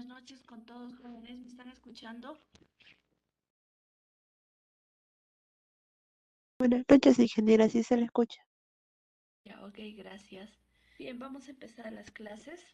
Buenas noches con todos jóvenes, ¿me están escuchando? Buenas noches, ingeniera, sí se le escucha. Ya, ok, gracias. Bien, vamos a empezar las clases.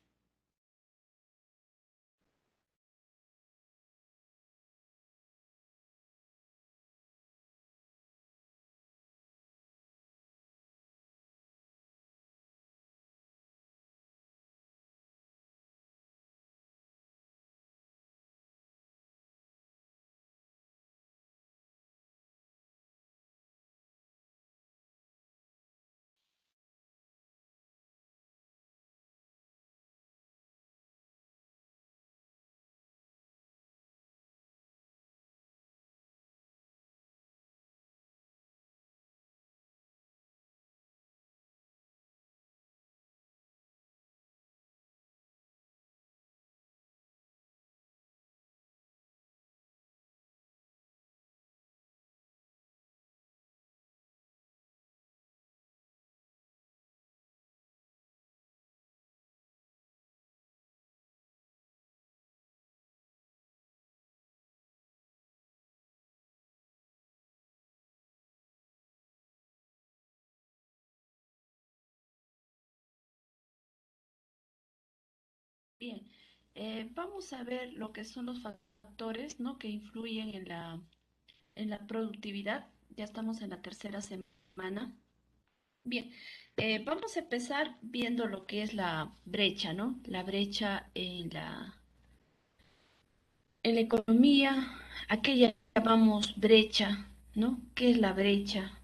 Bien, vamos a ver lo que son los factores, ¿no? Que influyen en la productividad. Ya estamos en la tercera semana. Bien, vamos a empezar viendo lo que es la brecha, ¿no? La brecha en la economía, aquella llamamos brecha, ¿no? ¿Qué es la brecha?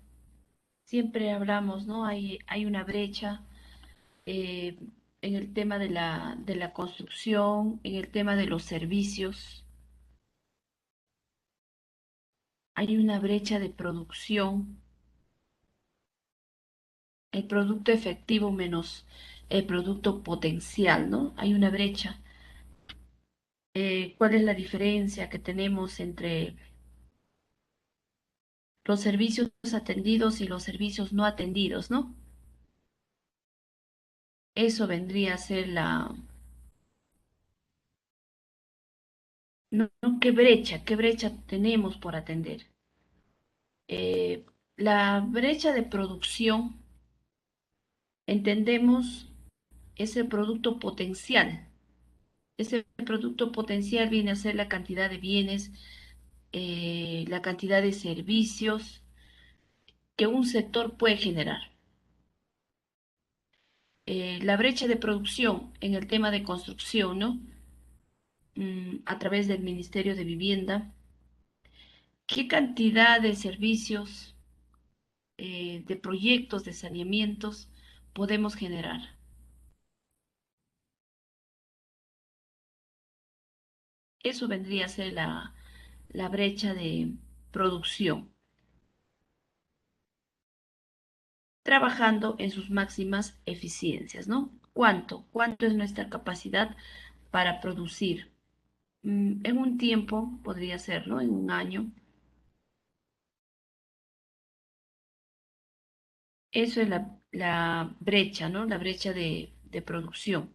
Siempre hablamos, ¿no? Hay una brecha eh, en el tema de de la construcción, en el tema de los servicios. Hay una brecha de producción, el producto efectivo menos el producto potencial, ¿no? Hay una brecha. ¿Cuál es la diferencia que tenemos entre los servicios atendidos y los servicios no atendidos, ¿no? Eso vendría a ser ¿no? Qué brecha tenemos por atender? Eh, la brecha de producción, entendemos, es el producto potencial. Ese producto potencial viene a ser la cantidad de bienes, la cantidad de servicios que un sector puede generar. La brecha de producción en el tema de construcción, ¿no? A través del Ministerio de Vivienda, ¿qué cantidad de servicios, de proyectos, de saneamientos podemos generar? Eso vendría a ser la brecha de producción, trabajando en sus máximas eficiencias, ¿no? ¿Cuánto? ¿Cuánto es nuestra capacidad para producir? En un tiempo, podría ser, ¿no? En un año. Eso es la brecha, ¿no? La brecha de producción.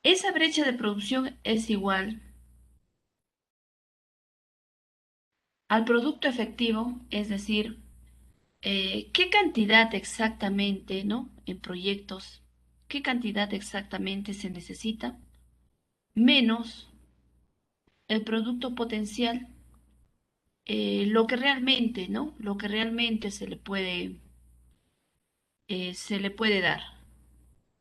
Esa brecha de producción es igual al producto efectivo, es decir, qué cantidad exactamente, ¿no? En proyectos, qué cantidad exactamente se necesita, menos el producto potencial, lo que realmente, ¿no? Lo que realmente se le puede dar.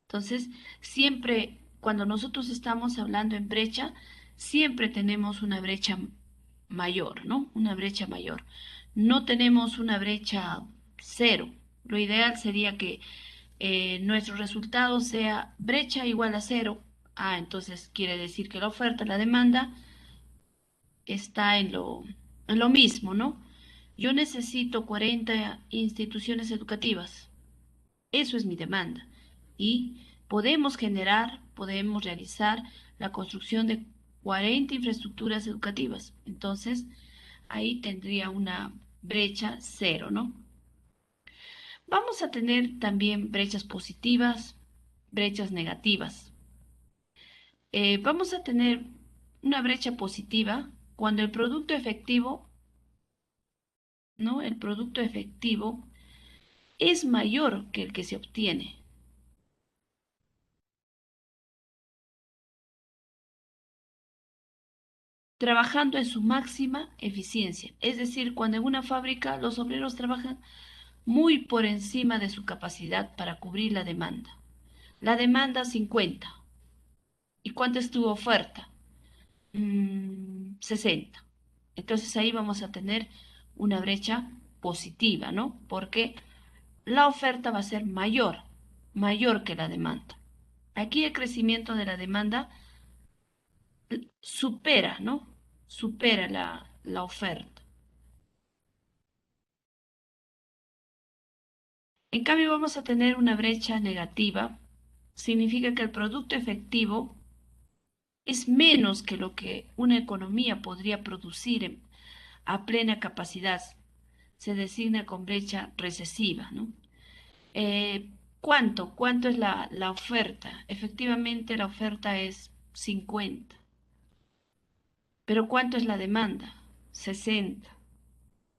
Entonces, siempre cuando nosotros estamos hablando en brecha, siempre tenemos una brecha mayor, ¿no? Una brecha mayor. No tenemos una brecha cero. Lo ideal sería que nuestro resultado sea brecha igual a cero. Ah, entonces quiere decir que la oferta, la demanda está en lo mismo, ¿no? Yo necesito 40 instituciones educativas. Eso es mi demanda. Y podemos realizar la construcción de 40 infraestructuras educativas. Entonces, ahí tendría una brecha cero, ¿no? Vamos a tener también brechas positivas, brechas negativas. Vamos a tener una brecha positiva cuando el producto efectivo, ¿no? El producto efectivo es mayor que el que se obtiene, trabajando en su máxima eficiencia. Es decir, cuando en una fábrica los obreros trabajan muy por encima de su capacidad para cubrir la demanda. La demanda 50. ¿Y cuánto es tu oferta? 60. Entonces ahí vamos a tener una brecha positiva, ¿no? Porque la oferta va a ser mayor que la demanda. Aquí el crecimiento de la demanda supera, ¿no? Supera la oferta. En cambio, vamos a tener una brecha negativa. Significa que el producto efectivo es menos que lo que una economía podría producir a plena capacidad. Se designa con brecha recesiva, ¿no? ¿Cuánto? ¿Cuánto es la oferta? Efectivamente, la oferta es 50. Pero ¿cuánto es la demanda? 60.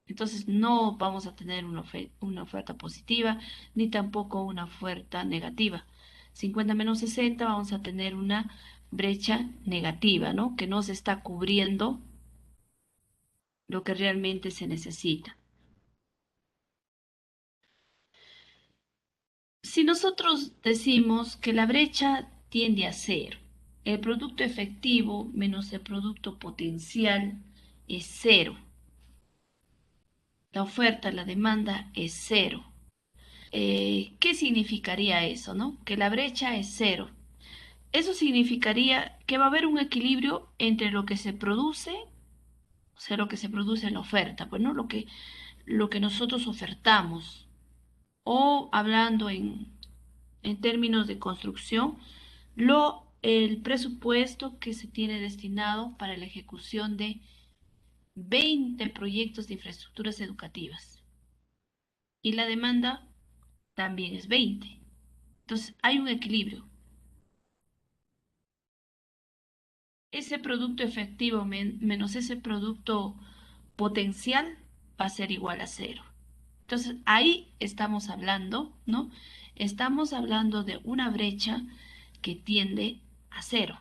Entonces no vamos a tener una oferta positiva ni tampoco una oferta negativa. 50 menos 60 vamos a tener una brecha negativa, ¿no? Que no se está cubriendo lo que realmente se necesita. Si nosotros decimos que la brecha tiende a cero, el producto efectivo menos el producto potencial es cero, la oferta, la demanda es cero. ¿Qué significaría eso, no? Que la brecha es cero. Eso significaría que va a haber un equilibrio entre lo que se produce, o sea, lo que se produce en la oferta, pues no lo que nosotros ofertamos, o hablando en términos de construcción, el presupuesto que se tiene destinado para la ejecución de 20 proyectos de infraestructuras educativas. Y la demanda también es 20. Entonces, hay un equilibrio. Ese producto efectivo menos ese producto potencial va a ser igual a cero. Entonces, ahí estamos hablando, ¿no? Estamos hablando de una brecha que tiende a cero,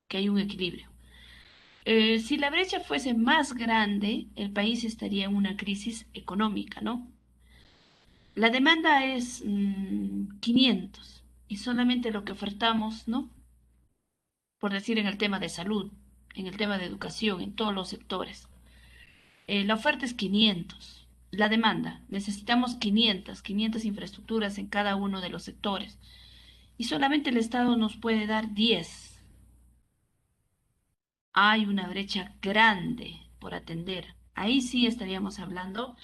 que hay un equilibrio. Si la brecha fuese más grande, el país estaría en una crisis económica, ¿no? La demanda es 500 y solamente lo que ofertamos, ¿no? Por decir en el tema de salud, en el tema de educación, en todos los sectores. La oferta es 500. La demanda, necesitamos 500 infraestructuras en cada uno de los sectores. Y solamente el Estado nos puede dar 10. Hay una brecha grande por atender. Ahí sí estaríamos hablando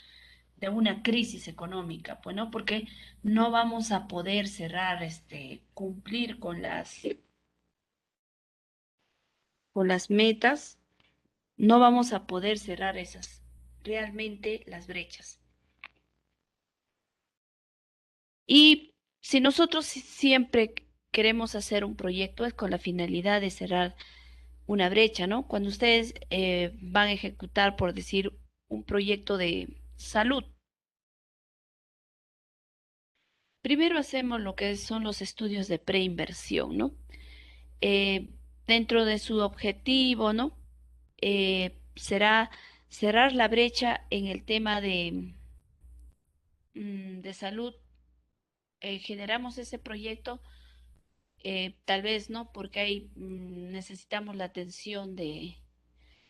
de una crisis económica, pues no, porque no vamos a poder cerrar, cumplir con las metas, no vamos a poder cerrar realmente las brechas. Y si nosotros siempre queremos hacer un proyecto es con la finalidad de cerrar una brecha, ¿no? Cuando ustedes van a ejecutar, por decir, un proyecto de salud, primero hacemos lo que son los estudios de preinversión, ¿no? eh, Dentro de su objetivo, ¿no? Será cerrar la brecha en el tema de salud. Generamos ese proyecto, tal vez, ¿no? Porque ahí necesitamos la atención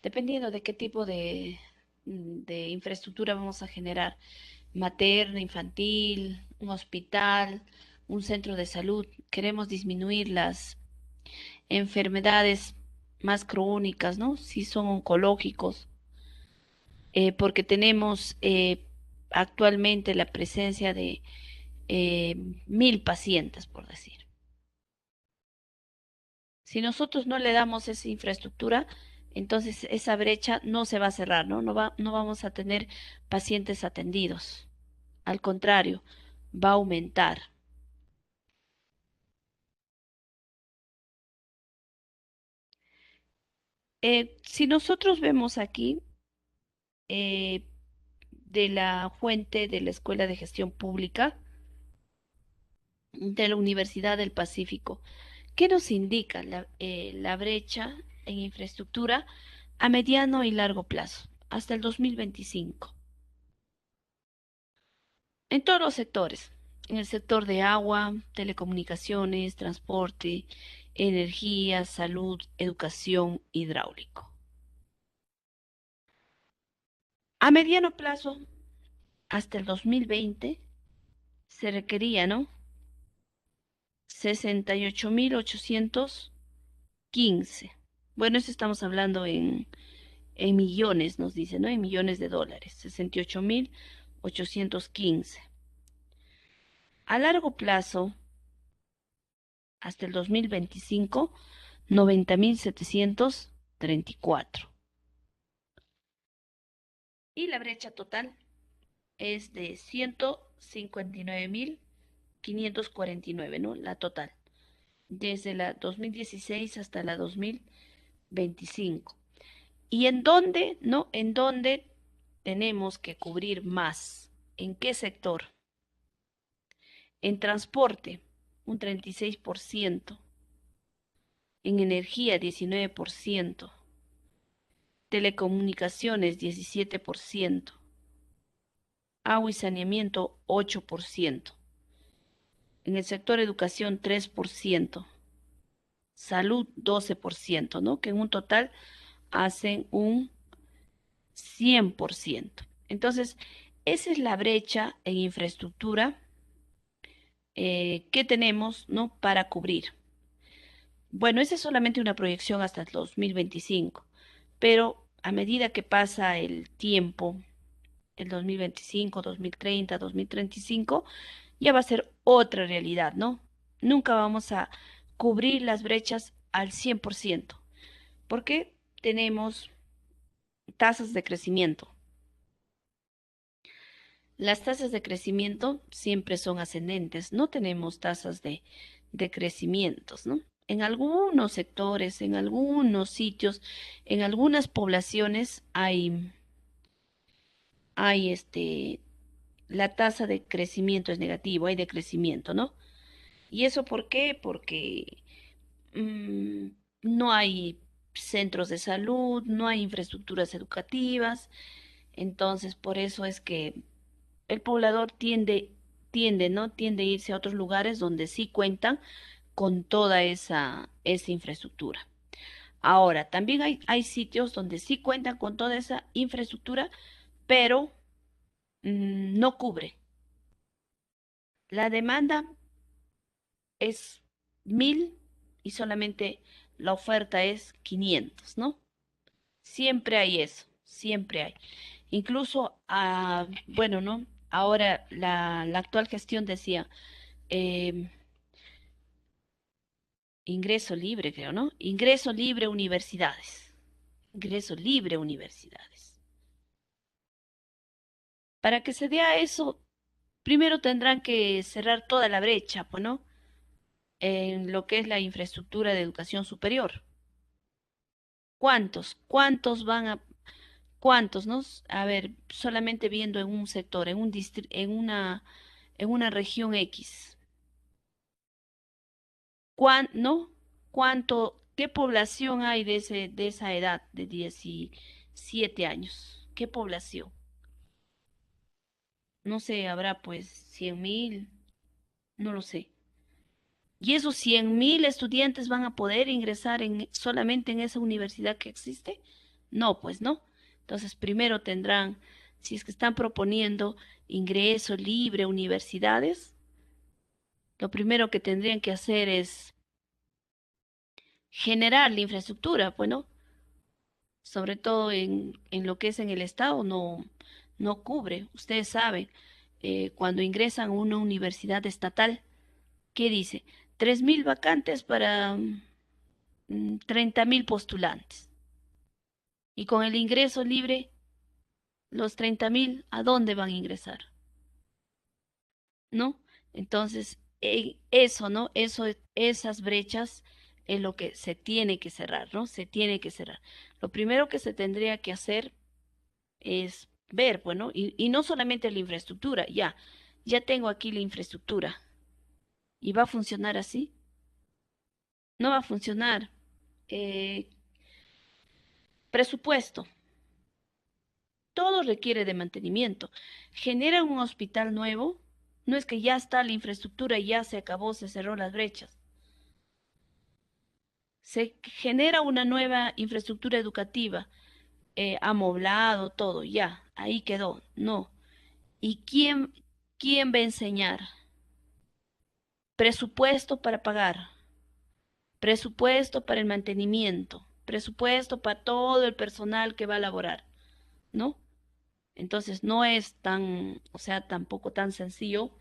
dependiendo de qué tipo de infraestructura vamos a generar, materna, infantil, un hospital, un centro de salud. Queremos disminuir las enfermedades más crónicas, ¿no? Si son oncológicos, porque tenemos actualmente la presencia de 1000 pacientes, por decir. Si nosotros no le damos esa infraestructura, entonces esa brecha no se va a cerrar, ¿no? No vamos a tener pacientes atendidos. Al contrario, va a aumentar. Si nosotros vemos aquí eh, de la fuente de la Escuela de Gestión Pública de la Universidad del Pacífico, ¿qué nos indica la brecha en infraestructura a mediano y largo plazo hasta el 2025? En todos los sectores, en el sector de agua, telecomunicaciones, transporte, energía, salud, educación, hidráulico. A mediano plazo, hasta el 2020, se requería, ¿no? 68.815. Bueno, eso estamos hablando en millones, nos dice, ¿no? En millones de dólares. 68.815. A largo plazo, hasta el 2025, 90.734. Y la brecha total es de 159.549, ¿no? La total, desde la 2016 hasta la 2025. ¿Y en dónde, no? ¿En dónde tenemos que cubrir más? ¿En qué sector? En transporte, un 36%. En energía, 19%. Telecomunicaciones, 17%. Agua y saneamiento, 8%. En el sector educación, 3%. Salud, 12%, ¿no? Que en un total hacen un 100%. Entonces, esa es la brecha en infraestructura que tenemos, ¿no? Para cubrir. Bueno, esa es solamente una proyección hasta el 2025, pero a medida que pasa el tiempo, el 2025, 2030, 2035, ya va a ser otra realidad, ¿no? Nunca vamos a cubrir las brechas al 100%, porque tenemos tasas de crecimiento. Las tasas de crecimiento siempre son ascendentes, no tenemos tasas de crecimientos, ¿no? En algunos sectores, en algunos sitios, en algunas poblaciones hay la tasa de crecimiento es negativo, hay decrecimiento, ¿no? ¿Y eso por qué? Porque mm, no hay centros de salud, no hay infraestructuras educativas, entonces por eso es que el poblador ¿no? Tiende a irse a otros lugares donde sí cuentan con toda esa infraestructura. Ahora, también hay sitios donde sí cuentan con toda esa infraestructura, pero no cubre. La demanda es 1.000 y solamente la oferta es 500, ¿no? Siempre hay eso, siempre hay. Incluso, bueno, ¿no? Ahora la actual gestión decía, em, ingreso libre, creo, ¿no? Ingreso libre universidades. Ingreso libre universidades. Para que se dé a eso, primero tendrán que cerrar toda la brecha, pues, ¿no? En lo que es la infraestructura de educación superior. ¿Cuántos? ¿Cuántos, no? A ver, solamente viendo en un sector, en una región X. ¿No? ¿Qué población hay de esa edad, de 17 años? ¿Qué población? No sé, habrá pues 100.000, no lo sé. ¿Y esos 100.000 estudiantes van a poder ingresar solamente en esa universidad que existe? No, pues no. Entonces, primero tendrán, si es que están proponiendo ingreso libre a universidades, lo primero que tendrían que hacer es generar la infraestructura, bueno, sobre todo en lo que es en el Estado, no cubre. Ustedes saben, cuando ingresan a una universidad estatal, ¿qué dice? 3.000 vacantes para 30.000 postulantes. Y con el ingreso libre, los 30.000, ¿a dónde van a ingresar? ¿No? Entonces, eso, ¿no? Esas brechas es lo que se tiene que cerrar, ¿no? Se tiene que cerrar. Lo primero que se tendría que hacer es ver, bueno, y no solamente la infraestructura, ya tengo aquí la infraestructura y va a funcionar así, no va a funcionar. Eh, Presupuesto, todo requiere de mantenimiento. Genera un hospital nuevo, no es que ya está la infraestructura y ya se acabó, se cerró las brechas. Se genera una nueva infraestructura educativa, amoblado, todo, ya, ahí quedó. No. ¿Y quién va a enseñar? Presupuesto para pagar, presupuesto para el mantenimiento, presupuesto para todo el personal que va a laborar, ¿no? Entonces no es tan, o sea, tampoco tan sencillo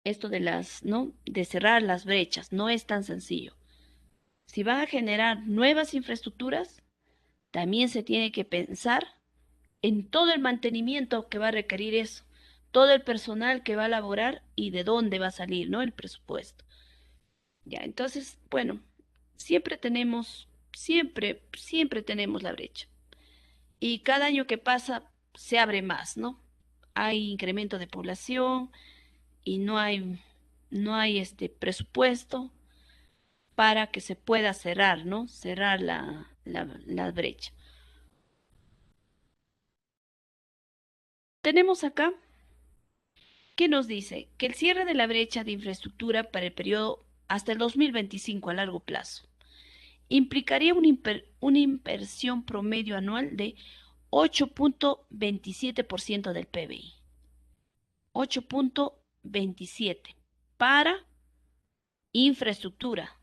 esto de ¿no? De cerrar las brechas, no es tan sencillo. Si van a generar nuevas infraestructuras, también se tiene que pensar en todo el mantenimiento que va a requerir eso, todo el personal que va a laborar y de dónde va a salir, ¿no? El presupuesto. Ya, entonces, bueno, siempre tenemos la brecha. Y cada año que pasa se abre más, ¿no? Hay incremento de población y no hay este presupuesto para que se pueda cerrar, ¿no? Cerrar la brecha. Tenemos acá que nos dice que el cierre de la brecha de infraestructura para el periodo hasta el 2025 a largo plazo implicaría una inversión promedio anual de 8.27% del PBI. 8.27 para infraestructura,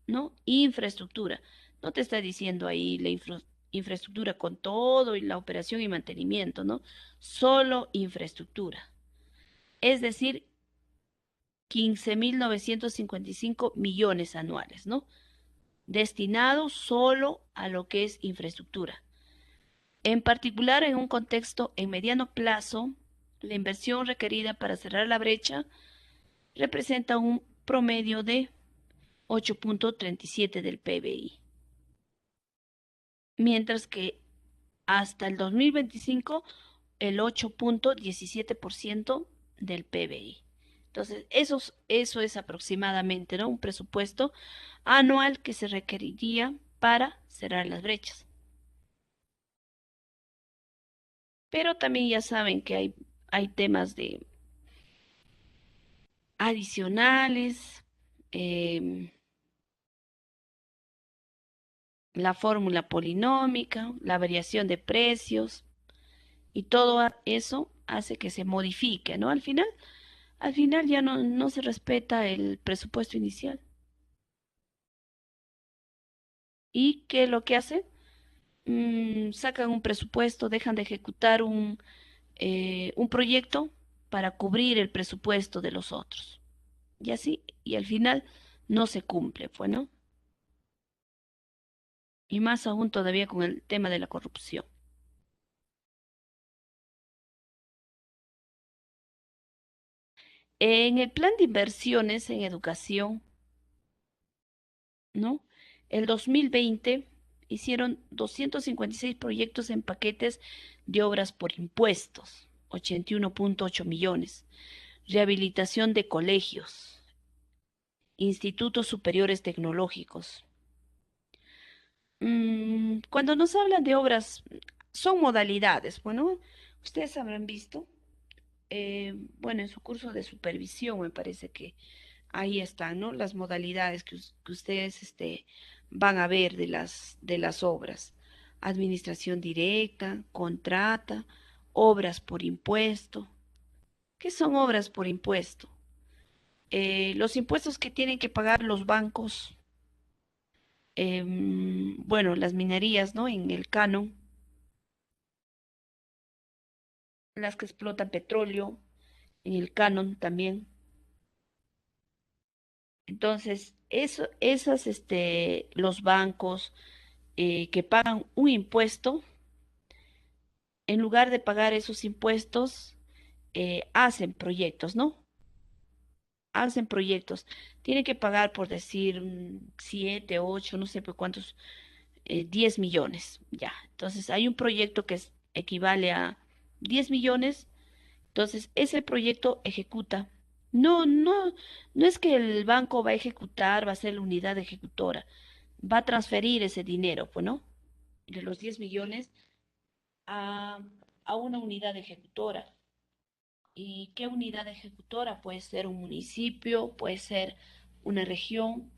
¿no? Infraestructura. No te está diciendo ahí la infraestructura con todo y la operación y mantenimiento, ¿no? Solo infraestructura. Es decir, 15.955 millones anuales, ¿no? Destinados solo a lo que es infraestructura. En particular, en un contexto en mediano plazo, la inversión requerida para cerrar la brecha representa un promedio de 8.37 del PBI, mientras que hasta el 2025 el 8.17% del PBI. Entonces, eso es aproximadamente, ¿no? Un presupuesto anual que se requeriría para cerrar las brechas. Pero también ya saben que hay temas de adicionales, em, la fórmula polinómica, la variación de precios y todo eso hace que se modifique, ¿no? Al final ya no se respeta el presupuesto inicial. ¿Y qué es lo que hace? Sacan un presupuesto, dejan de ejecutar un proyecto para cubrir el presupuesto de los otros. Y así, y al final no se cumple, pues, ¿no? Y más aún todavía con el tema de la corrupción. En el plan de inversiones en educación, ¿no? El 2020 hicieron 256 proyectos en paquetes de obras por impuestos, 81.8 millones. Rehabilitación de colegios, institutos superiores tecnológicos. Cuando nos hablan de obras, son modalidades. Bueno, ustedes habrán visto, bueno, en su curso de supervisión me parece que ahí están, ¿no? Las modalidades que ustedes van a ver de las obras. Administración directa, contrata, obras por impuesto. ¿Qué son obras por impuesto? Los impuestos que tienen que pagar los bancos, bueno, las minerías, ¿no? En el canon, las que explotan petróleo, en el canon también. Entonces, los bancos que pagan un impuesto, en lugar de pagar esos impuestos, hacen proyectos, ¿no? hacen proyectos, tienen que pagar por decir 7, 8, no sé por cuántos, 10 millones, ya. Entonces hay un proyecto que equivale a 10 millones, entonces ese proyecto ejecuta. No, no, no es que el banco va a ejecutar, va a ser la unidad ejecutora, va a transferir ese dinero, pues, ¿no? De los 10 millones a, a una unidad ejecutora. ¿Y qué unidad ejecutora? Puede ser un municipio, puede ser una región,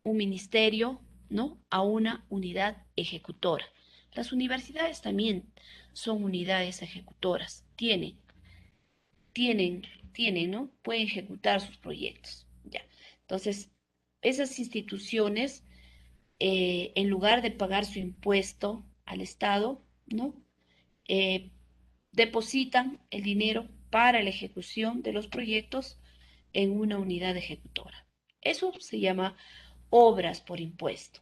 un ministerio, ¿no? A una unidad ejecutora. Las universidades también son unidades ejecutoras. Tienen, tienen, ¿no? Pueden ejecutar sus proyectos. Ya. Entonces, esas instituciones, en lugar de pagar su impuesto al Estado, ¿no? Eh, depositan el dinero para la ejecución de los proyectos en una unidad ejecutora. Eso se llama obras por impuesto.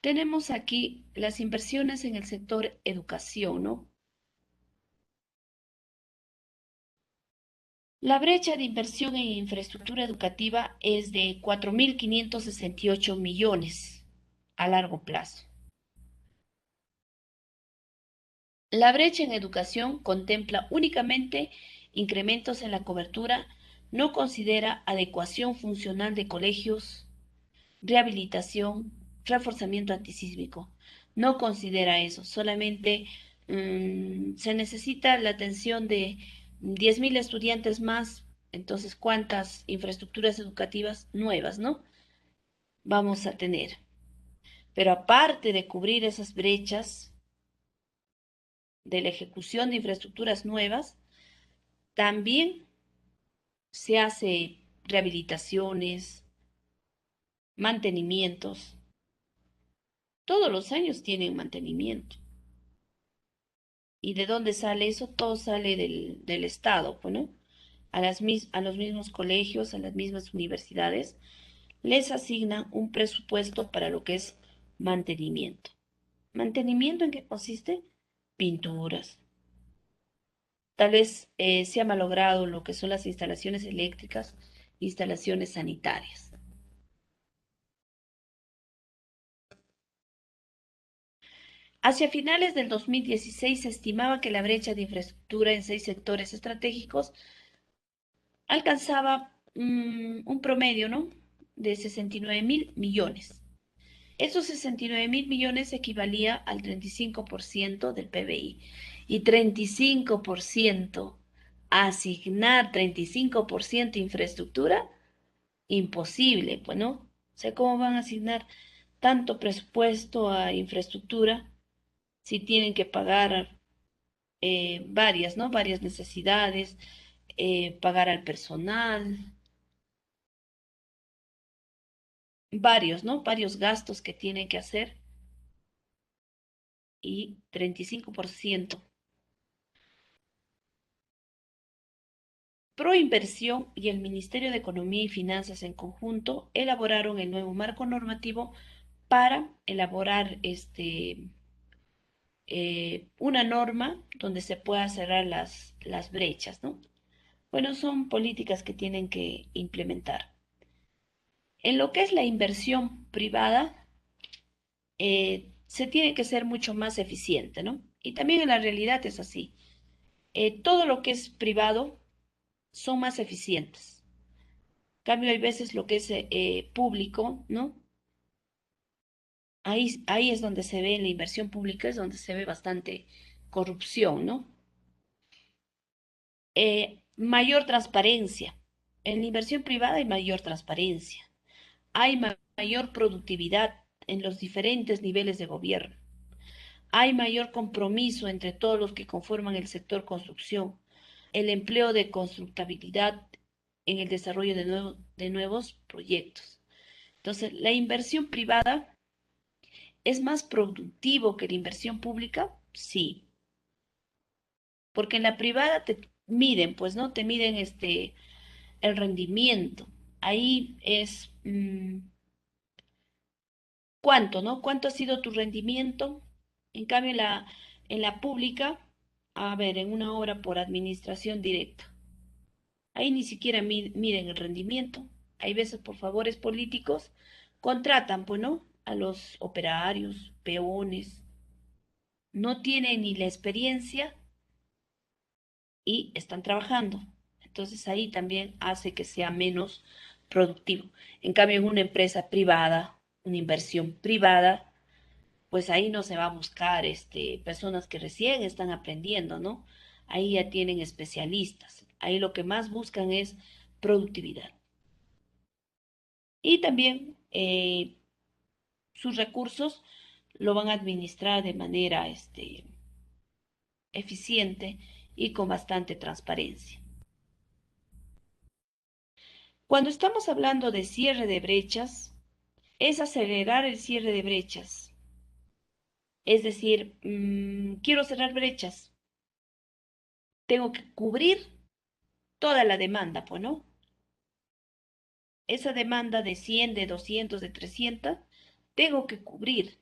Tenemos aquí las inversiones en el sector educación, ¿no? La brecha de inversión en infraestructura educativa es de 4.568 millones a largo plazo. La brecha en educación contempla únicamente incrementos en la cobertura, no considera adecuación funcional de colegios, rehabilitación, reforzamiento antisísmico. No considera eso, solamente se necesita la atención de 10.000 estudiantes más, entonces, ¿cuántas infraestructuras educativas nuevas, no? Vamos a tener. Pero aparte de cubrir esas brechas de la ejecución de infraestructuras nuevas, también se hace rehabilitaciones, mantenimientos. Todos los años tienen mantenimiento. ¿Y de dónde sale eso? Todo sale del Estado, pues, ¿no? A los mismos colegios, a las mismas universidades, les asignan un presupuesto para lo que es mantenimiento. ¿Mantenimiento en qué consiste? Pinturas. Tal vez se ha malogrado lo que son las instalaciones eléctricas, instalaciones sanitarias. Hacia finales del 2016 se estimaba que la brecha de infraestructura en 6 sectores estratégicos alcanzaba un promedio, ¿no? De 69.000 millones. Esos 69.000 millones equivalía al 35% del PBI. Y 35%, asignar 35% infraestructura, imposible, pues, ¿no? O sea, ¿cómo van a asignar tanto presupuesto a infraestructura si tienen que pagar varias, ¿no? Varias necesidades, pagar al personal, varios, ¿no? Varios gastos que tienen que hacer y 35%. Proinversión y el Ministerio de Economía y Finanzas en conjunto elaboraron el nuevo marco normativo para elaborar una norma donde se pueda cerrar las brechas, ¿no? Bueno, son políticas que tienen que implementar. En lo que es la inversión privada, se tiene que ser mucho más eficiente, ¿no? Y también en la realidad es así. Todo lo que es privado son más eficientes. En cambio, hay veces lo que es público, ¿no? Ahí es donde se ve en la inversión pública, es donde se ve bastante corrupción, ¿no? Mayor transparencia. En la inversión privada hay mayor transparencia, hay mayor productividad en los diferentes niveles de gobierno, hay mayor compromiso entre todos los que conforman el sector construcción, el empleo de constructabilidad en el desarrollo de nuevos proyectos. Entonces, la inversión privada es más productivo que la inversión pública, sí, porque en la privada te miden, pues, ¿no? Te miden el rendimiento. Ahí es cuánto, ¿no? ¿Cuánto ha sido tu rendimiento? En cambio, En la pública, a ver, en una obra por administración directa. Ahí ni siquiera miden el rendimiento. Hay veces por favores políticos contratan, pues, ¿no? A los operarios, peones. No tienen ni la experiencia y están trabajando. Entonces ahí también hace que sea menos productivo. En cambio, en una empresa privada, una inversión privada, pues ahí no se va a buscar personas que recién están aprendiendo, ¿no? Ahí ya tienen especialistas. Ahí lo que más buscan es productividad. Y también sus recursos lo van a administrar de manera eficiente y con bastante transparencia. Cuando estamos hablando de cierre de brechas, es acelerar el cierre de brechas. Es decir, quiero cerrar brechas, tengo que cubrir toda la demanda, pues, ¿no? Esa demanda de 100, de 200, de 300, tengo que cubrir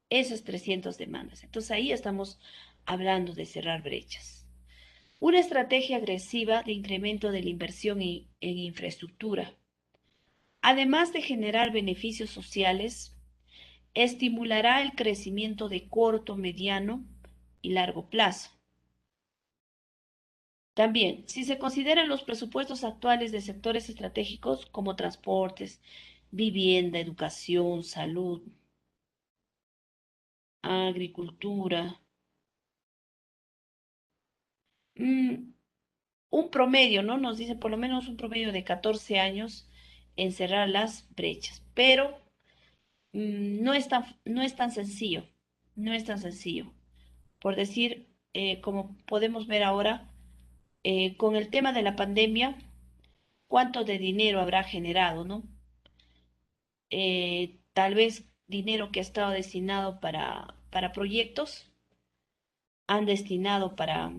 esas 300 demandas. Entonces ahí estamos hablando de cerrar brechas. Una estrategia agresiva de incremento de la inversión en infraestructura, además de generar beneficios sociales, estimulará el crecimiento de corto, mediano y largo plazo. También, si se consideran los presupuestos actuales de sectores estratégicos como transportes, vivienda, educación, salud, agricultura, mm, un promedio, ¿no? Nos dice por lo menos un promedio de 14 años en cerrar las brechas, pero no es tan sencillo, no es tan sencillo. Por decir, como podemos ver ahora, con el tema de la pandemia, cuánto de dinero habrá generado, ¿no? Tal vez dinero que ha estado destinado para proyectos, han destinado para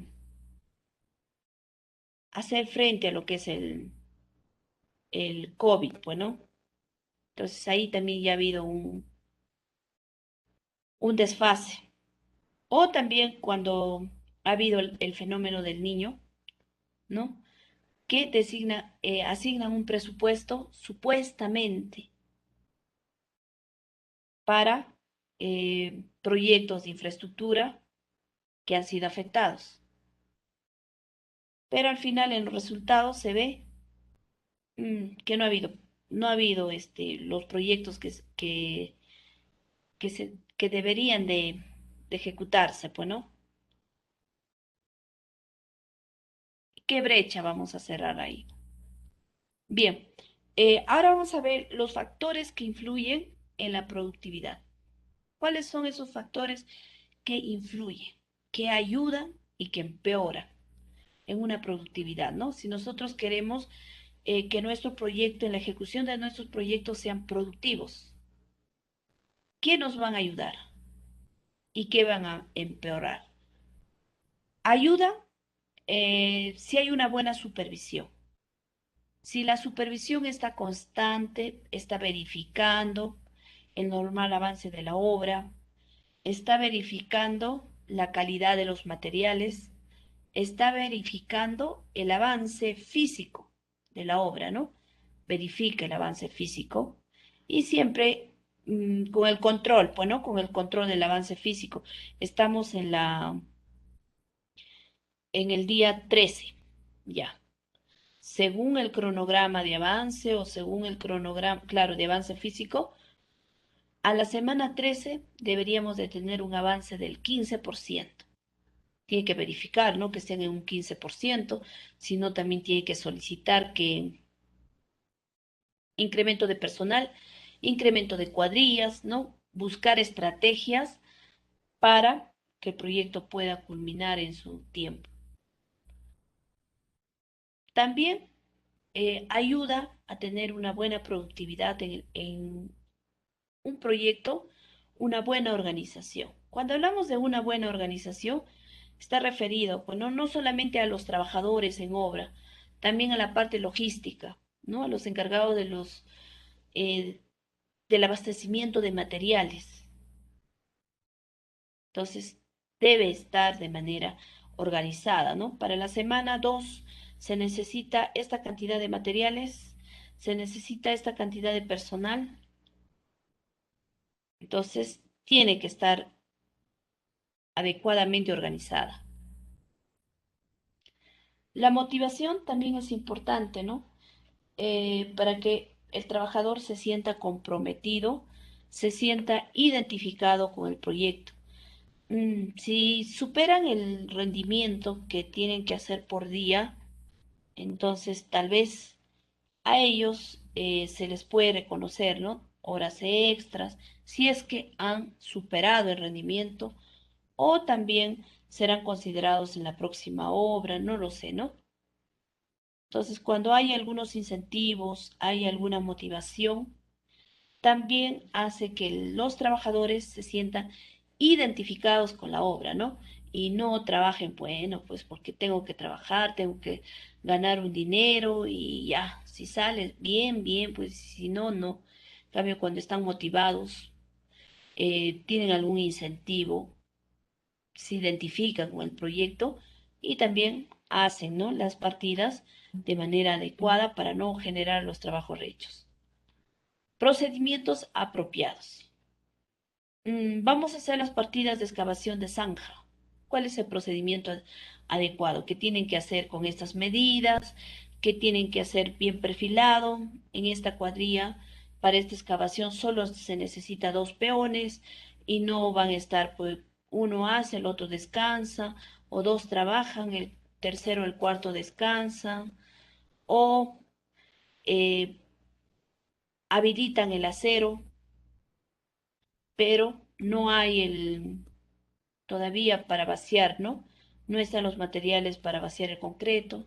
hacer frente a lo que es el COVID, pues, ¿no? Entonces ahí también ya ha habido un desfase. O también cuando ha habido el fenómeno del niño, ¿no? Que asignan un presupuesto supuestamente para proyectos de infraestructura que han sido afectados. Pero al final en los resultados se ve que no ha habido los proyectos que deberían de ejecutarse, pues, ¿no? ¿Qué brecha vamos a cerrar ahí? Bien, ahora vamos a ver los factores que influyen en la productividad. ¿Cuáles son esos factores que influyen, que ayudan y que empeoran en una productividad, ¿no? Si nosotros queremos que nuestro proyecto, en la ejecución de nuestros proyectos sean productivos, ¿qué nos van a ayudar y qué van a empeorar? Ayuda si hay una buena supervisión. Si la supervisión está constante, está verificando el normal avance de la obra, está verificando la calidad de los materiales, está verificando el avance físico de la obra, ¿no? Verifica el avance físico y siempre con el control, pues, ¿no? Con el control del avance físico. Estamos en el día 13, ya. Según el cronograma de avance o según el cronograma, claro, de avance físico, a la semana 13 deberíamos de tener un avance del 15%. Tiene que verificar, ¿no? Que estén en un 15%, sino también tiene que solicitar que incremento de personal, incremento de cuadrillas, ¿no? Buscar estrategias para que el proyecto pueda culminar en su tiempo. También ayuda a tener una buena productividad en un proyecto, una buena organización. Cuando hablamos de una buena organización, está referido, pues, no solamente a los trabajadores en obra, también a la parte logística, ¿no? A los encargados eh, del abastecimiento de materiales. Entonces, debe estar de manera organizada, ¿no? Para la semana 2 se necesita esta cantidad de materiales, se necesita esta cantidad de personal, entonces tiene que estar adecuadamente organizada. La motivación también es importante, ¿no? Para que el trabajador se sienta comprometido, se sienta identificado con el proyecto. Si superan el rendimiento que tienen que hacer por día, entonces tal vez a ellos se les puede reconocer, ¿no? Horas extras, si es que han superado el rendimiento, o también serán considerados en la próxima obra, no lo sé, ¿no? Entonces, cuando hay algunos incentivos, hay alguna motivación, también hace que los trabajadores se sientan identificados con la obra, ¿no? Y no trabajen, bueno, pues porque tengo que trabajar, tengo que ganar un dinero y ya, si sale bien, bien, pues si no, no. En cambio, cuando están motivados, tienen algún incentivo, se identifican con el proyecto y también hacen, ¿no? Las partidas de manera adecuada para no generar los trabajos hechos. Procedimientos apropiados. Vamos a hacer las partidas de excavación de zanja. ¿Cuál es el procedimiento adecuado? ¿Qué tienen que hacer con estas medidas? ¿Qué tienen que hacer bien perfilado? En esta cuadrilla, para esta excavación, solo se necesita dos peones y no van a estar, pues, uno hace, el otro descansa, o dos trabajan, el tercero, el cuarto descansa, o eh, habilitan el acero, pero no hay todavía para vaciar, ¿no? No están los materiales para vaciar el concreto.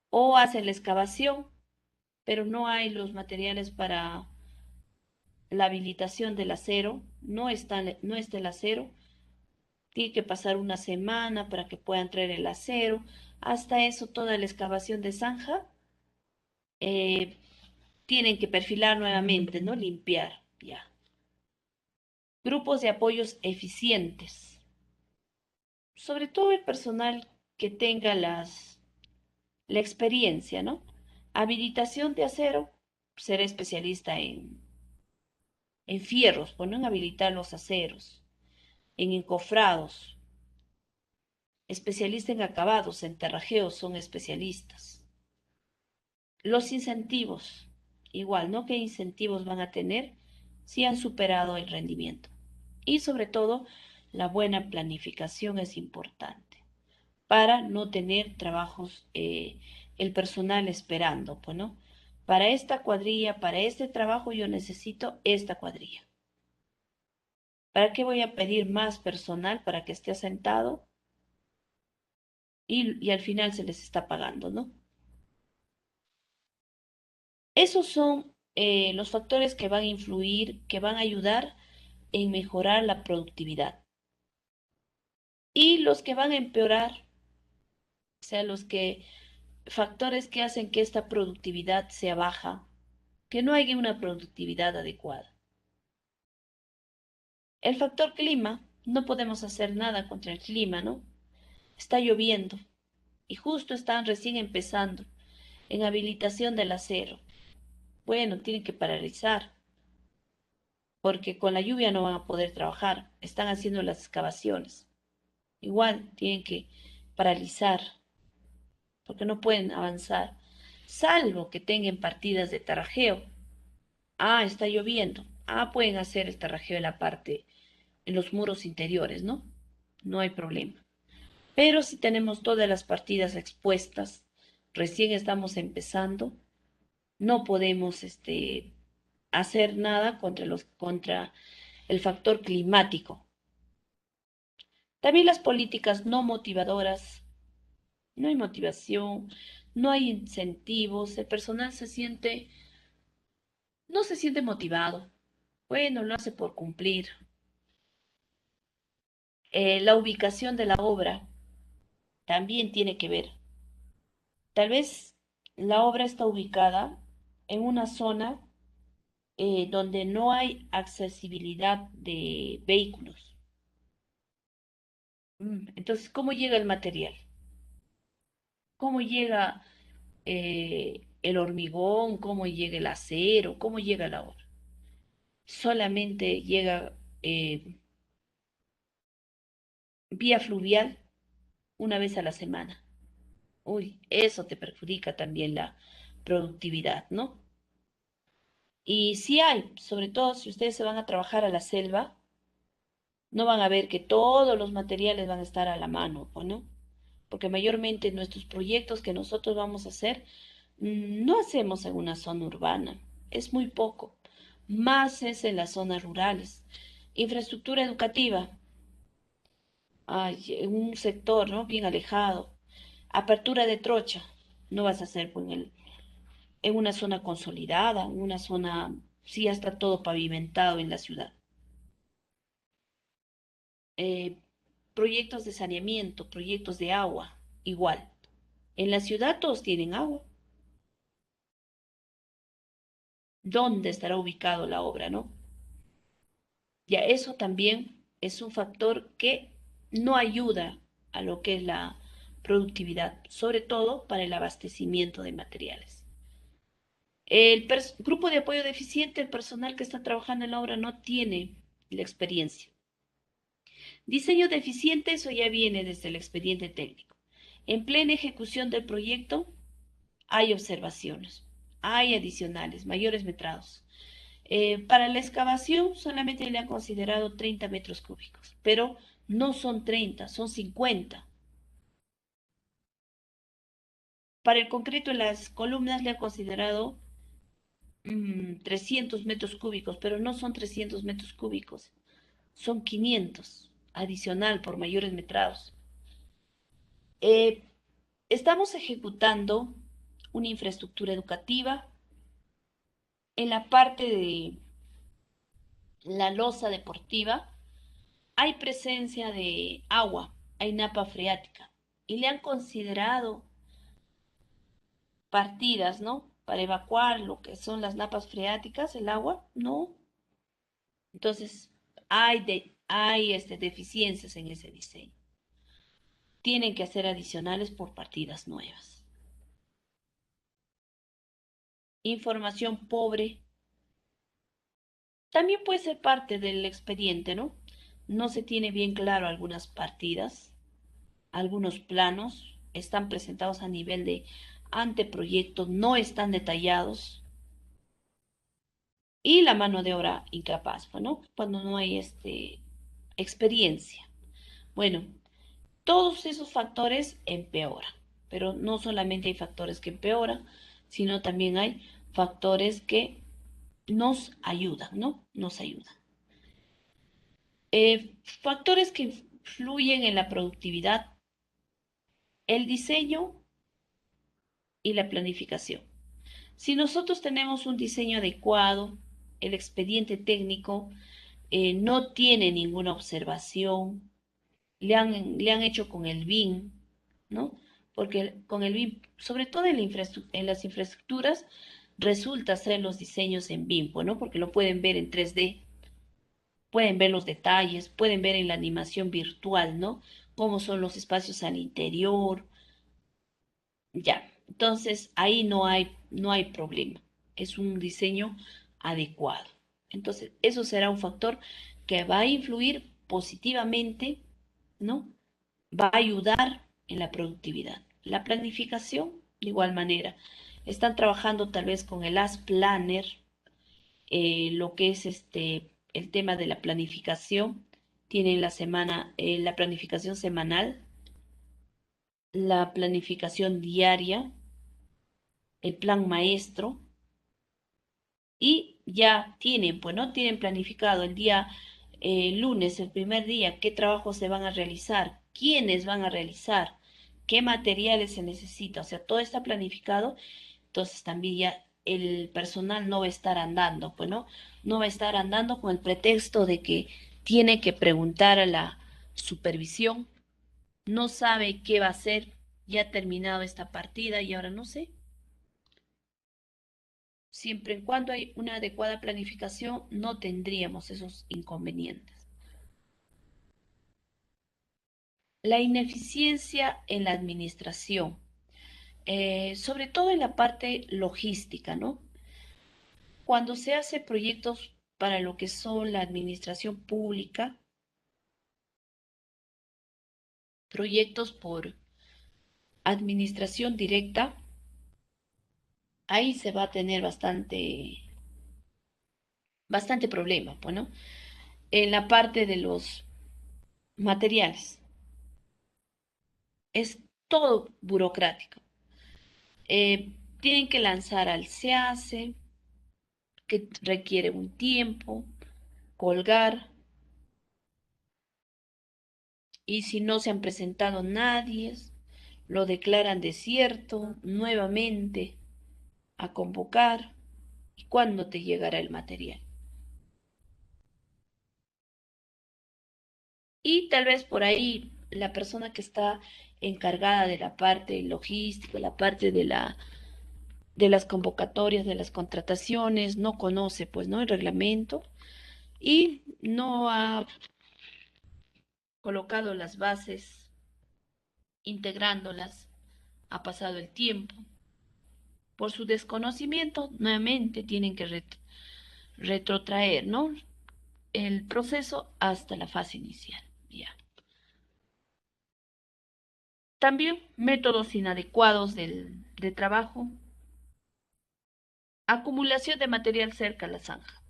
O hacen la excavación, pero no hay los materiales para la habilitación del acero. No está el acero. Tiene que pasar una semana para que puedan traer el acero. Hasta eso, toda la excavación de zanja, eh, tienen que perfilar nuevamente, ¿no? Limpiar, ya. Grupos de apoyos eficientes. Sobre todo el personal que tenga la experiencia, ¿no? Habilitación de acero, ser especialista en fierros, pues no en habilitar los aceros, en encofrados, especialista en acabados, en terrajeos, son especialistas. Los incentivos, igual, ¿no? ¿Qué incentivos van a tener si han superado el rendimiento? Y sobre todo, la buena planificación es importante para no tener trabajos, el personal esperando, pues, ¿no? Para esta cuadrilla, para este trabajo yo necesito esta cuadrilla. ¿Para qué voy a pedir más personal para que esté asentado? Y al final se les está pagando, ¿no? Esos son los factores que van a influir, que van a ayudar en mejorar la productividad. Y los que van a empeorar, o sea, factores que hacen que esta productividad sea baja, que no haya una productividad adecuada. El factor clima, no podemos hacer nada contra el clima, ¿no? Está lloviendo y justo están recién empezando en habilitación del acero. Bueno, tienen que paralizar porque con la lluvia no van a poder trabajar. Están haciendo las excavaciones. Igual tienen que paralizar porque no pueden avanzar, salvo que tengan partidas de tarajeo. Ah, está lloviendo. Ah, pueden hacer el tarajeo en la parte, en los muros interiores, ¿no? No hay problema. Pero si tenemos todas las partidas expuestas, recién estamos empezando, no podemos hacer nada contra el factor climático. También las políticas no motivadoras, no hay motivación, no hay incentivos, el personal no se siente motivado. Bueno, lo hace por cumplir. La ubicación de la obra también tiene que ver. Tal vez la obra está ubicada en una zona donde no hay accesibilidad de vehículos. Entonces, ¿cómo llega el material? ¿Cómo llega el hormigón? ¿Cómo llega el acero? ¿Cómo llega la obra? Solamente llega vía fluvial una vez a la semana. Uy, eso te perjudica también la productividad, ¿no? Y si hay, sobre todo si ustedes se van a trabajar a la selva, no van a ver que todos los materiales van a estar a la mano, ¿o no? Porque mayormente nuestros proyectos que nosotros vamos a hacer, no hacemos en una zona urbana, es muy poco, más es en las zonas rurales. Infraestructura educativa, hay un sector, ¿no? Bien alejado. Apertura de trocha, no vas a hacer pues, en una zona consolidada, en una zona, sí, ya está todo pavimentado en la ciudad. Eh, Proyectos de saneamiento, proyectos de agua, igual. En la ciudad todos tienen agua. ¿Dónde estará ubicado la obra, no? Ya eso también es un factor que no ayuda a lo que es la productividad, sobre todo para el abastecimiento de materiales. Grupo de apoyo deficiente, el personal que está trabajando en la obra no tiene la experiencia. Diseño deficiente, eso ya viene desde el expediente técnico. En plena ejecución del proyecto hay observaciones, hay adicionales, mayores metrados. Para la excavación solamente le han considerado 30 metros cúbicos, pero no son 30, son 50. Para el concreto en las columnas le han considerado 300 metros cúbicos, pero no son 300 metros cúbicos, son 500 adicional por mayores metrados. Eh, Estamos ejecutando una infraestructura educativa en la parte de la losa deportiva. Hay presencia de agua, hay napa freática y le han considerado partidas, ¿no? Para evacuar lo que son las napas freáticas, el agua, no. Entonces, hay deficiencias en ese diseño. Tienen que hacer adicionales por partidas nuevas. Información pobre también puede ser parte del expediente, ¿no? No se tiene bien claro algunas partidas, algunos planos están presentados a nivel de anteproyecto, no están detallados y la mano de obra incapaz, ¿no? Cuando no hay experiencia. Bueno, todos esos factores empeoran, pero no solamente hay factores que empeoran, sino también hay factores que nos ayudan, ¿no? Nos ayudan. Factores que influyen en la productividad, el diseño y la planificación. Si nosotros tenemos un diseño adecuado, el expediente técnico no tiene ninguna observación, le han hecho con el BIM, ¿no? Porque con el BIM, sobre todo en las infraestructuras, resulta ser los diseños en BIM, ¿no? Porque lo pueden ver en 3D, pueden ver los detalles, pueden ver en la animación virtual, ¿no? Cómo son los espacios al interior, ya. Entonces, ahí no hay problema. Es un diseño adecuado. Entonces, eso será un factor que va a influir positivamente, ¿no? Va a ayudar en la productividad. La planificación, de igual manera. Están trabajando tal vez con el As Planner, lo que es el tema de la planificación. Tienen la planificación semanal, la planificación diaria, el plan maestro y ya tienen, pues no tienen planificado el día lunes, el primer día, qué trabajos se van a realizar, quiénes van a realizar, qué materiales se necesita, o sea, todo está planificado, entonces también ya el personal no va a estar andando, pues no va a estar andando con el pretexto de que tiene que preguntar a la supervisión, no sabe qué va a hacer, ya ha terminado esta partida y ahora no sé. Siempre y cuando hay una adecuada planificación, no tendríamos esos inconvenientes. La ineficiencia en la administración, sobre todo en la parte logística, ¿no? Cuando se hace proyectos para lo que son la administración pública, proyectos por administración directa, ahí se va a tener bastante problema, pues, ¿no? En la parte de los materiales, es todo burocrático. Tienen que lanzar al SEACE, que requiere un tiempo, colgar, y si no se han presentado nadie, lo declaran desierto nuevamente a convocar. ¿Y cuándo te llegará el material? Y tal vez por ahí la persona que está encargada de la parte logística, la parte de las convocatorias, de las contrataciones, no conoce pues, ¿no? El reglamento y no ha colocado las bases, integrándolas, ha pasado el tiempo. Por su desconocimiento, nuevamente tienen que retrotraer, ¿no? El proceso hasta la fase inicial. Ya. También métodos inadecuados de trabajo, acumulación de material cerca a la zanja.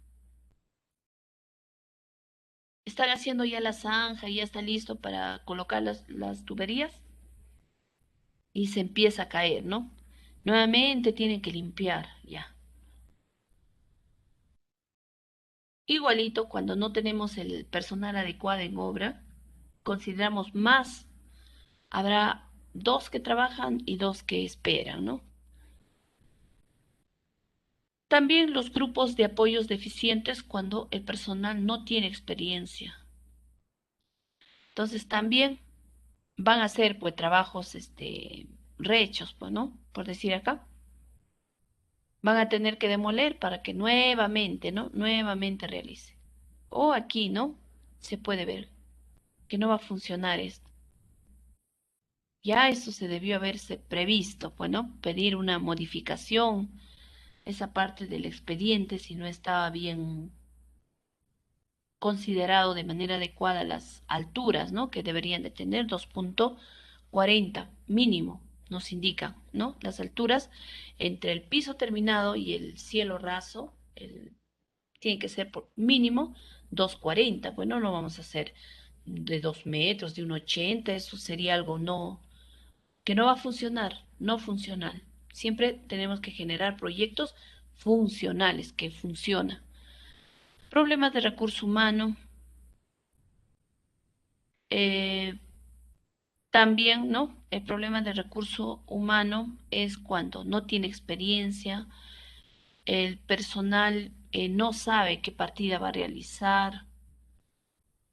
Están haciendo ya la zanja, ya está listo para colocar las tuberías y se empieza a caer, ¿no? Nuevamente tienen que limpiar ya. Igualito, cuando no tenemos el personal adecuado en obra, consideramos más, habrá dos que trabajan y dos que esperan, ¿no? También los grupos de apoyos deficientes cuando el personal no tiene experiencia. Entonces también van a hacer pues trabajos rehechos, pues, ¿no? Por decir acá. Van a tener que demoler para que nuevamente, ¿no? Nuevamente realice. O aquí, ¿no? Se puede ver que no va a funcionar esto. Ya eso se debió haberse previsto, pues, ¿no? Pedir una modificación, esa parte del expediente, si no estaba bien considerado de manera adecuada las alturas, ¿no? Que deberían de tener 2,40 mínimo, nos indican, ¿no? Las alturas entre el piso terminado y el cielo raso, tiene que ser por mínimo 2,40. Bueno, no vamos a hacer de 2 metros, de 1,80, eso sería algo que no va a funcionar, no funcional. Siempre tenemos que generar proyectos funcionales, que funcionan. Problemas de recurso humano, eh, también, ¿no? El problema de recurso humano es cuando no tiene experiencia, el personal no sabe qué partida va a realizar,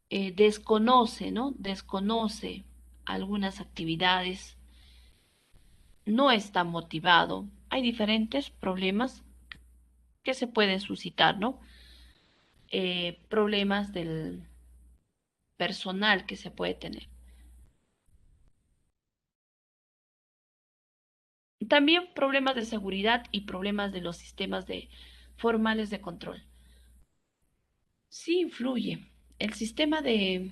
desconoce, ¿no? Desconoce algunas actividades, no está motivado. Hay diferentes problemas que se pueden suscitar, ¿no? Problemas del personal que se puede tener. También problemas de seguridad y problemas de los sistemas formales de control. Sí influye. El sistema de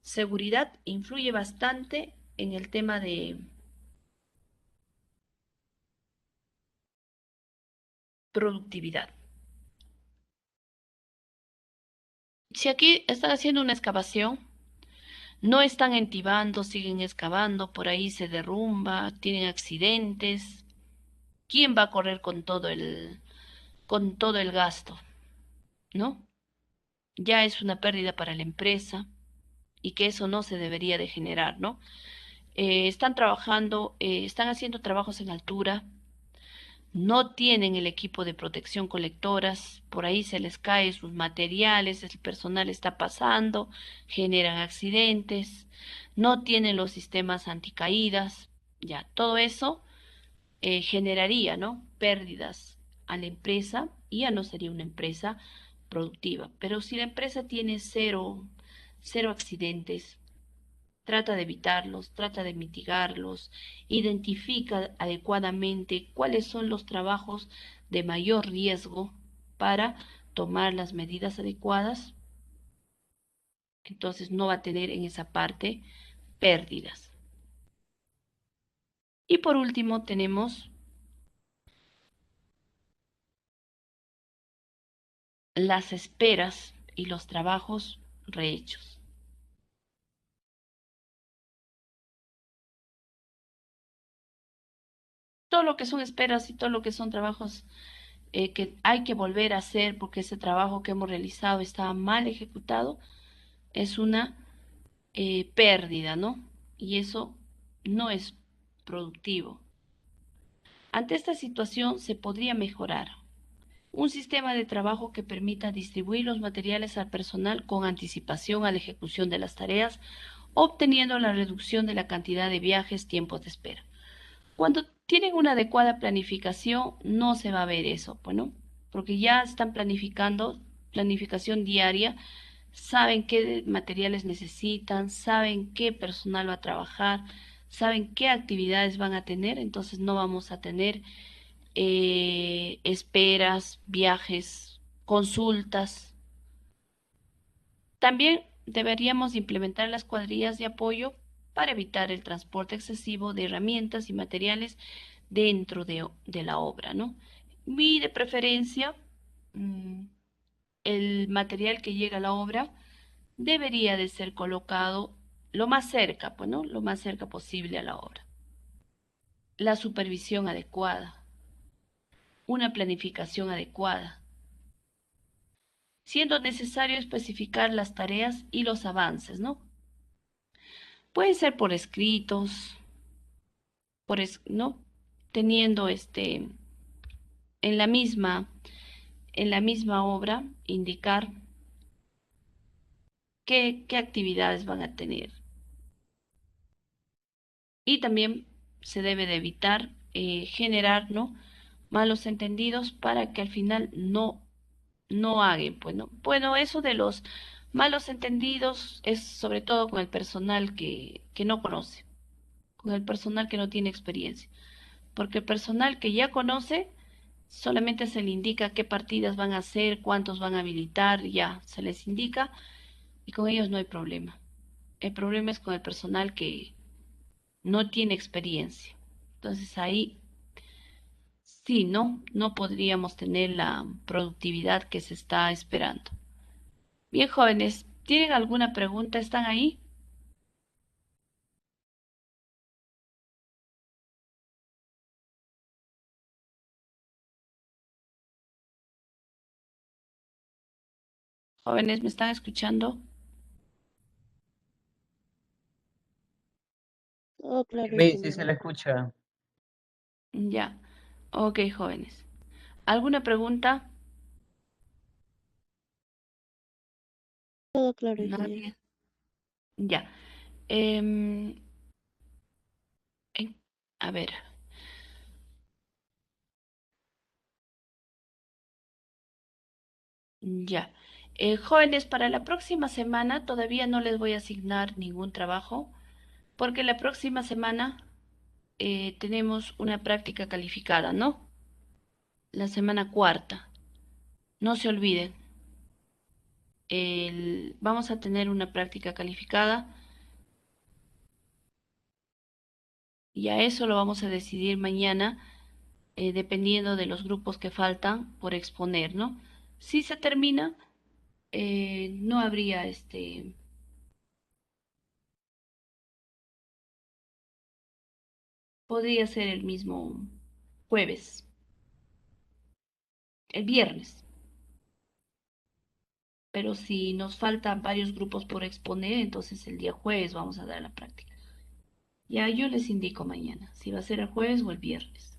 seguridad influye bastante en el tema de productividad. Si aquí están haciendo una excavación, no están entibando, siguen excavando, por ahí se derrumba, tienen accidentes. ¿Quién va a correr con todo el gasto? ¿No? Ya es una pérdida para la empresa y que eso no se debería de generar, ¿no? Están trabajando, están haciendo trabajos en altura, no tienen el equipo de protección colectoras, por ahí se les cae sus materiales, el personal está pasando, generan accidentes, no tienen los sistemas anticaídas, ya, todo eso generaría, ¿no? Pérdidas a la empresa y ya no sería una empresa productiva. Pero si la empresa tiene cero accidentes, Trata de evitarlos, trata de mitigarlos, identifica adecuadamente cuáles son los trabajos de mayor riesgo para tomar las medidas adecuadas. Entonces no va a tener en esa parte pérdidas. Y por último tenemos las esperas y los trabajos rehechos. Todo lo que son esperas y todo lo que son trabajos que hay que volver a hacer porque ese trabajo que hemos realizado estaba mal ejecutado, es una pérdida, ¿no? Y eso no es productivo. Ante esta situación se podría mejorar un sistema de trabajo que permita distribuir los materiales al personal con anticipación a la ejecución de las tareas, obteniendo la reducción de la cantidad de viajes, tiempos de espera. Cuando tienen una adecuada planificación, no se va a ver eso, bueno, porque ya están planificando, planificación diaria, saben qué materiales necesitan, saben qué personal va a trabajar, saben qué actividades van a tener, entonces no vamos a tener esperas, viajes, consultas. También deberíamos implementar las cuadrillas de apoyo para evitar el transporte excesivo de herramientas y materiales dentro de la obra, ¿no? Y de preferencia, mm, el material que llega a la obra debería de ser colocado lo más cerca, pues, ¿no? Lo más cerca posible a la obra. La supervisión adecuada, una planificación adecuada, siendo necesario especificar las tareas y los avances, ¿no? Puede ser por escritos, ¿no? Teniendo en la misma, en la misma obra, indicar qué actividades van a tener. Y también se debe de evitar generar, ¿no? Malos entendidos para que al final no hagan, pues, ¿no? Bueno, eso de los malos entendidos es sobre todo con el personal que no conoce, con el personal que no tiene experiencia, porque el personal que ya conoce solamente se le indica qué partidas van a hacer, cuántos van a habilitar, ya se les indica y con ellos no hay problema. El problema es con el personal que no tiene experiencia. Entonces ahí sí, no podríamos tener la productividad que se está esperando. Bien, jóvenes, ¿tienen alguna pregunta? ¿Están ahí? Jóvenes, ¿me están escuchando? Todo Sí, sí se clarísimo. le escucha. Ya. Ok, jóvenes. ¿Alguna pregunta? Todo clarísimo. Nadie. Ya. Em, en- a ver, ya. Jóvenes, para la próxima semana todavía no les voy a asignar ningún trabajo porque la próxima semana tenemos una práctica calificada, ¿no? La semana cuarta. No se olviden, vamos a tener una práctica calificada y a eso lo vamos a decidir mañana, dependiendo de los grupos que faltan por exponer, ¿no? Si se termina, no habría podría ser el mismo jueves, el viernes, pero si nos faltan varios grupos por exponer, entonces el día jueves vamos a dar la práctica. Ya yo les indico mañana si va a ser el jueves o el viernes.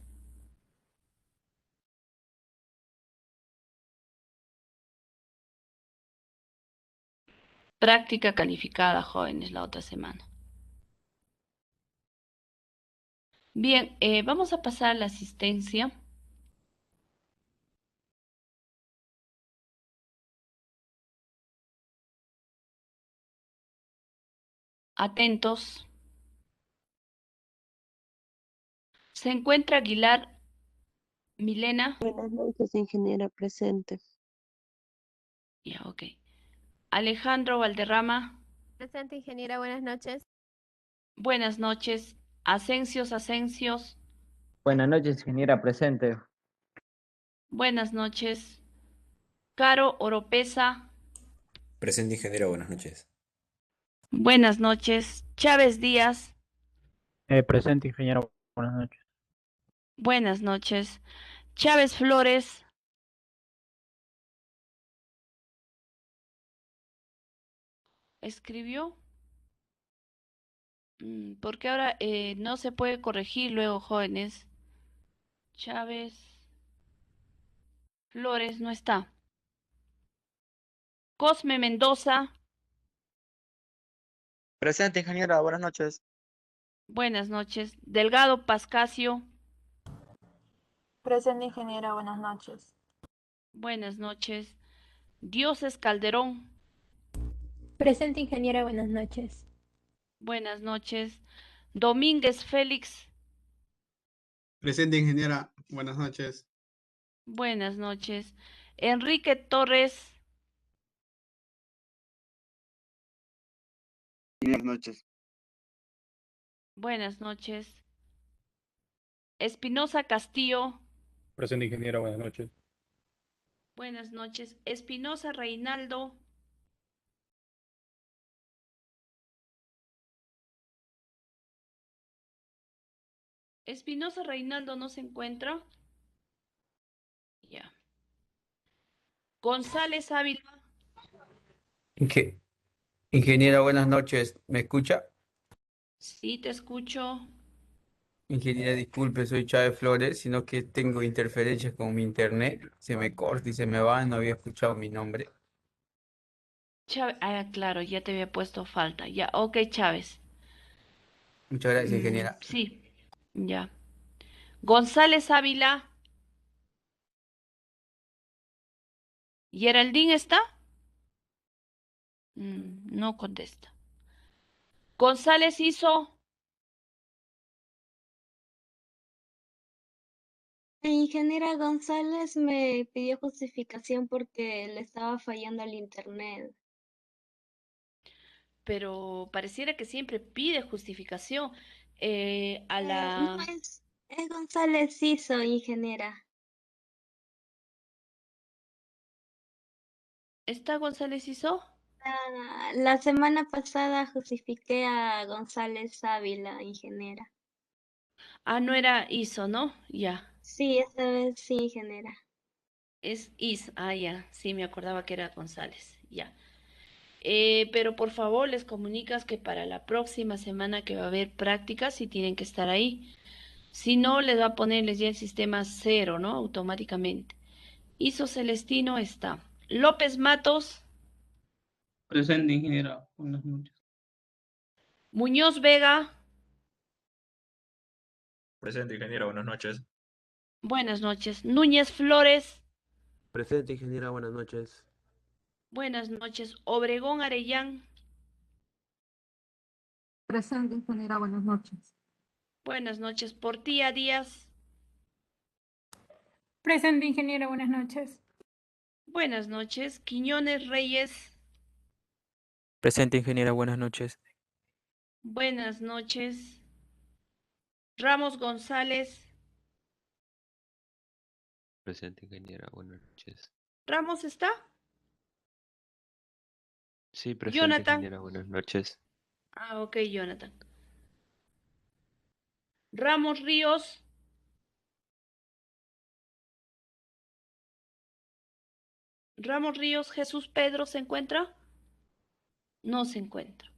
Práctica calificada, jóvenes, la otra semana. Bien, vamos a pasar a la asistencia. Atentos. Se encuentra Aguilar Milena. Buenas noches, ingeniera presente. Ya, ok. Alejandro Valderrama. Presente, ingeniera, buenas noches. Buenas noches. Asensios. Buenas noches, ingeniera presente. Buenas noches. Caro Oropesa. Presente ingeniero, buenas noches. Buenas noches. Chávez Díaz. Presente, ingeniero. Buenas noches. Buenas noches. Chávez Flores. ¿Escribió? Porque ahora no se puede corregir luego, jóvenes. Chávez Flores no está. Cosme Mendoza. Presente, ingeniera, buenas noches. Buenas noches. Delgado Pascasio. Presente, ingeniera, buenas noches. Buenas noches. Dioses Calderón. Presente, ingeniera, buenas noches. Buenas noches. Domínguez Félix. Presente, ingeniera. Buenas noches. Buenas noches. Enrique Torres. Buenas noches. Buenas noches. Espinosa Castillo. Presente, ingeniera, buenas noches. Buenas noches. Espinosa Reinaldo. Espinosa Reinaldo no se encuentra. Ya. González Ávila. Inge- Ingeniera, buenas noches. ¿Me escucha? Sí, te escucho. Ingeniera, disculpe, soy Chávez Flores, sino que tengo interferencias con mi internet. Se me corta y se me va, no había escuchado mi nombre. Chávez. Ah, claro, ya te había puesto falta. Ya, ok, Chávez. Muchas gracias, ingeniera. Sí, ya. González Ávila. ¿Geraldine está? No contesta. González hizo. Ingeniera González me pidió justificación porque le estaba fallando el internet. Pero pareciera que siempre pide justificación a No la... es González Ciso, ingeniera. ¿Está González hizo? La semana pasada justifiqué a González Ávila, ingeniera. Ah, no era hizo, ¿no? Ya. Sí, esta vez sí, ingeniera. Es is. Ah, ya. Sí, me acordaba que era González. Ya. Pero por favor les comunicas que para la próxima semana que va a haber prácticas sí tienen que estar ahí. Si no, les va a ponerles ya el sistema cero, ¿no? Automáticamente. Iso Celestino está. López Matos. Presente, ingeniera, buenas noches. Muñoz Vega. Presente ingeniero, buenas noches. Buenas noches. Núñez Flores. Presente, ingeniera, buenas noches. Buenas noches. Obregón Arellán. Presente, ingeniera, buenas noches. Buenas noches. Portilla Díaz. Presente, ingeniera, buenas noches. Buenas noches. Quiñones Reyes. Presente, ingeniera, buenas noches. Buenas noches. Ramos González. Presente, ingeniera, buenas noches. ¿Ramos está? Sí, presente, Jonathan. ingeniera, buenas noches. Ah, ok, Jonathan. Ramos Ríos. Ramos Ríos, Jesús Pedro, ¿se encuentra? No se encuentra.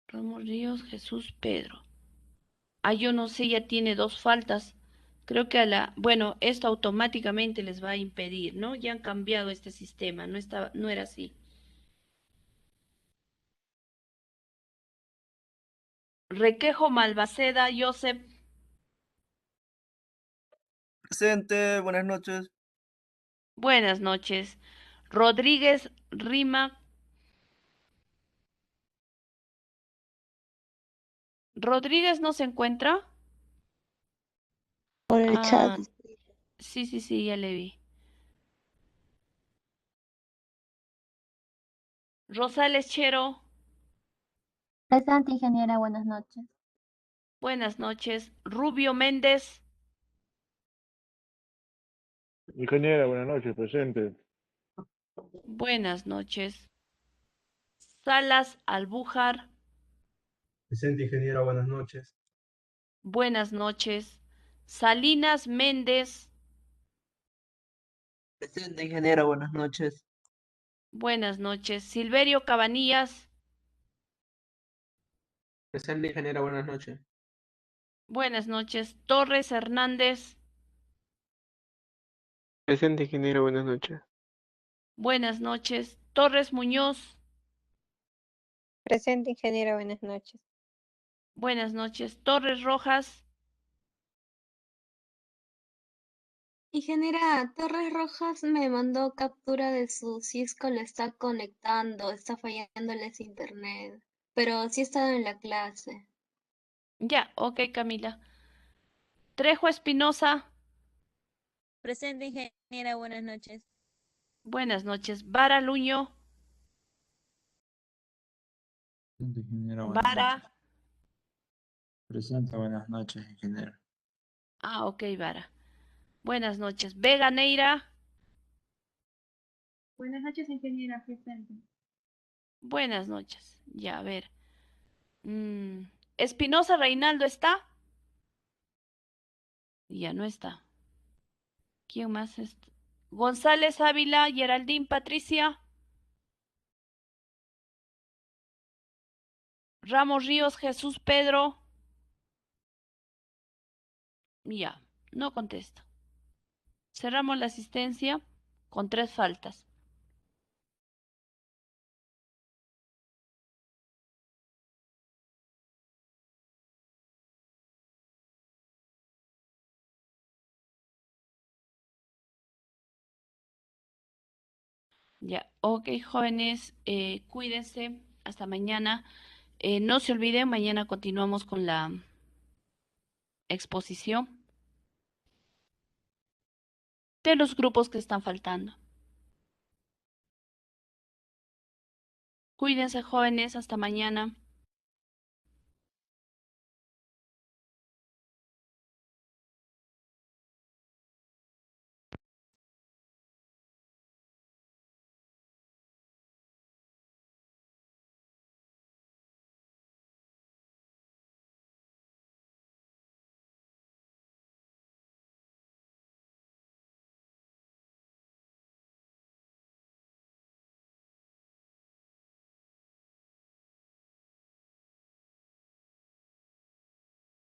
Ramos Ríos, Jesús Pedro. Ah, yo no sé, ya tiene dos faltas. Creo que bueno, esto automáticamente les va a impedir, ¿no? Ya han cambiado este sistema, no era así. Requejo Malvaceda, Joseph. Presente, buenas noches. Buenas noches. Rodríguez Rima. ¿Rodríguez no se encuentra? Por el chat. Ah, sí, ya le vi. Rosales Chero, Presente, ingeniera, buenas noches. buenas noches. Rubio Méndez, Ingeniera, buenas noches, presente. buenas noches. Salas Albújar, Presente, ingeniera, buenas noches. buenas noches. Salinas Méndez, Presente, ingeniera, buenas noches. buenas noches. Silverio Cabanillas, Presente, ingeniera, buenas noches. buenas noches. Torres Hernández, Presente, ingeniera, buenas noches. buenas noches. Torres Muñoz, Presente, ingeniera, buenas noches. buenas noches. Torres Rojas, Ingeniera, Torres Rojas me mandó captura de su Cisco, le está conectando, está fallándoles internet, pero sí está en la clase. ya, ok, Camila. Trejo Espinosa, Presente, ingeniera, buenas noches. buenas noches. Vara Luño, Presente, ingeniera, buenas noches. Vara. Presente, buenas noches, ingeniera. Ah, ok, Vara. Buenas noches. Vega Neira, Buenas noches, ingeniera, presente. buenas noches. Ya, a ver. Espinosa Reinaldo está. Ya no está. ¿Quién más está? González Ávila, Geraldine Patricia. Ramos Ríos, Jesús Pedro. Ya, no contesta. Cerramos la asistencia con 3 faltas. Ya, ok, jóvenes, cuídense. Hasta mañana. No se olviden, mañana continuamos con la exposición de los grupos que están faltando. Cuídense, jóvenes, hasta mañana.